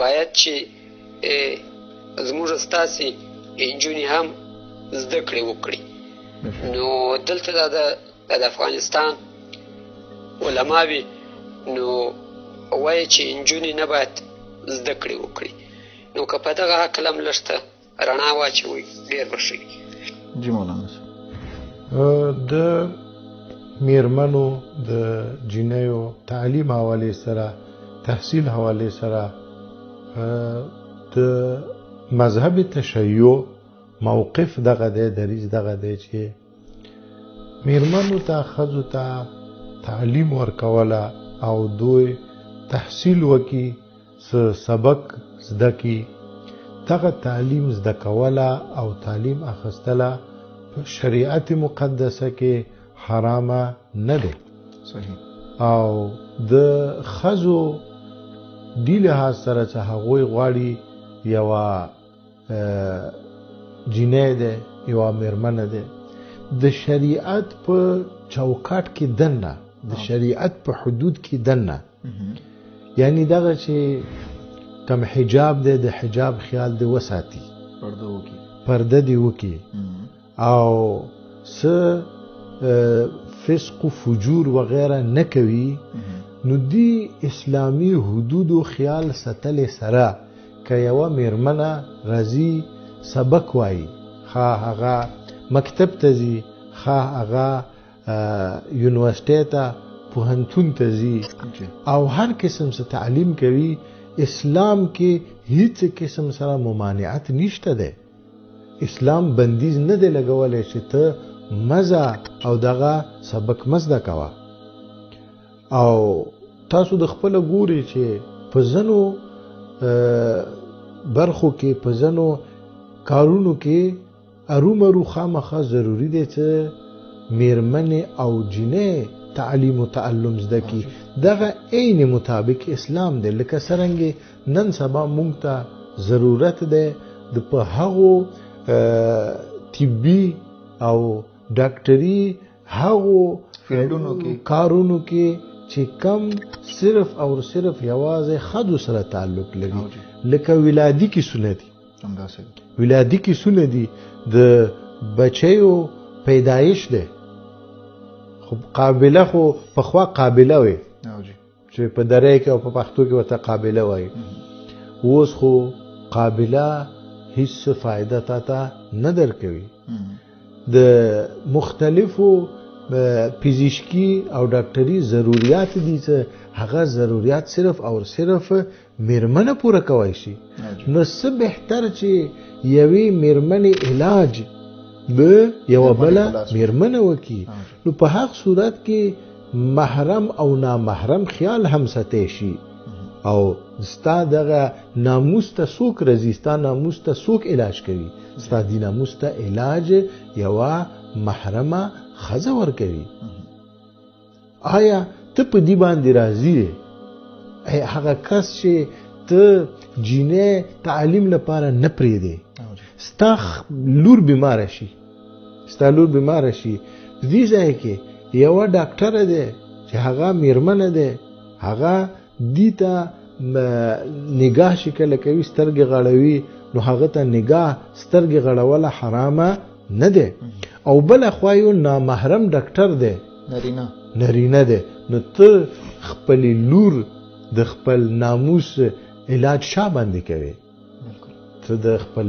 باید چې زموږ ستاسې نجونې هم زده کړې وکړي. نو دلته د افغانستان علماوې نو وایي چې نجونې نه باید زده کړې وکړي. نو که په دغه هکله هم لږ ته رڼا واچوئ ډېر به ښه وي. جی مولانا د میرمنو د جنیو تعلیم حواله سره تحصیل حواله سره د مذهب تشیع موقف دغه دی دریځ دغه دی چې میرمنو ته ښځو ته تعلیم ورکوله او دوی تحصیل وکړي سبق زده کړي دغه تعلیم زده کوله او تعلیم اخیستله په شریعت مقدسه کې حرامه نه دی. صحیح. او د ښځو دې لحاظ سره چې هغوی غواړي یوه جنۍ ده یوه میرمنه ده د شریعت په چوکاټ کې دننه د شریعت په حدود کې دننه یعنی دغه چې کم حجاب ده د حجاب خیال دی وساتي پرده دی وکي او څه فسق و فجور وغیره نه کوي نو دی اسلامی حدود و خیال ساتل سره که یوه میرمنه راځي سبق وایي خواه هغه مکتب ته ځي خواه هغه یونیورسټۍ ته پوهنتون ته ځي او هر قسم څه تعلیم کوي اسلام کې هیڅ قسم سره ممانعت نشته ده. اسلام بندیز نه دی لګولی چې ته مزه او دغه سبق مزده کوه. او تاسو د خپله ګورئ چې په ځینو برخو کې په ځینو کارونو کې ارومرو خامخا ضروري دی چې میرمنې او جنۍ تعلیم و تعلم زده کړي. دغه عین مطابق اسلام دی لکه څرنګه نن سبا موږ ته ضرورت دی د په هغو طبي او ډاکټري هغو کارونو کې چې کم صرف او صرف یوازې ښځو سره تعلق لري لکه ولادي کیسونه دي. ولادي کیسونه دي د بچیو پیدایش دی خو قابله خو پخوا قابله وي چې په درې کې او په پښتو کې ورته قابله وایي. اوس خو قابله هیڅ فایده تا نه درکوي. د مختلفو پزشکی او ډاکټري ضرورت دي چې هغه ضرورت صرف او صرف میرمنه پوره کوي شي. نو څه بهتر چې یوې میرمنې علاج به یوه بله میرمنه وکړي. نو په هغه صورت کې محرم او نامحرم خیال هم ساتي شي او ستا دغه ناموس ته څوک راځي ستا ناموس ته څوک علاج کوي ستا د ناموس ته علاج یوه محرمه ښځه ورکوي. آیا ته په دې باندې راضي یې؟ هغه کس چې ته جینۍ تعلیم لپاره نه پرېږدې ستا لور بیماره شي دې ځای کې یوه ډاکټره دی چې هغه میرمنه دی هغه دې ته نگاه چې کله کوي سترګې غړوي نو هغه ته نگاه سترګې غړوله حرامه نه دی. او بله خوا یو نامحرم ډاکټر دی نرینه دی نو ته خپل لور د خپل ناموس علاج شا باندې کوي؟ ته د خپل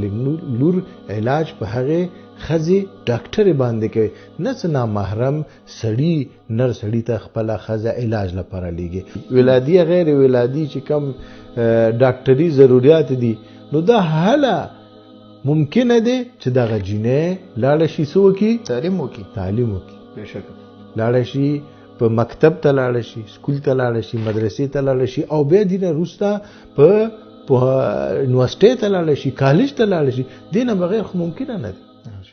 لور علاج په هغې ښځې ډاکټرې باندې کوي نه څه نامحرم سړي نر سړي ته خپله ښځه علاج لپاره لیږي. ولادي غیر ولادي چې کم ډاکټري ضرورت دي نو دا هله ممکنه دی چې دغه جینۍ لاړه شي څه وکړي؟ تعلیم وکړي. لاړه شي په مکتب ته لاړه شي سکول ته لاړه شي مدرسې ته لاړه شي او بیا دې نه وروسته په یونیورسټۍ ته لاړه شي کالج ته لاړه شي. دې نه بغیر خو ممکنه نه دی.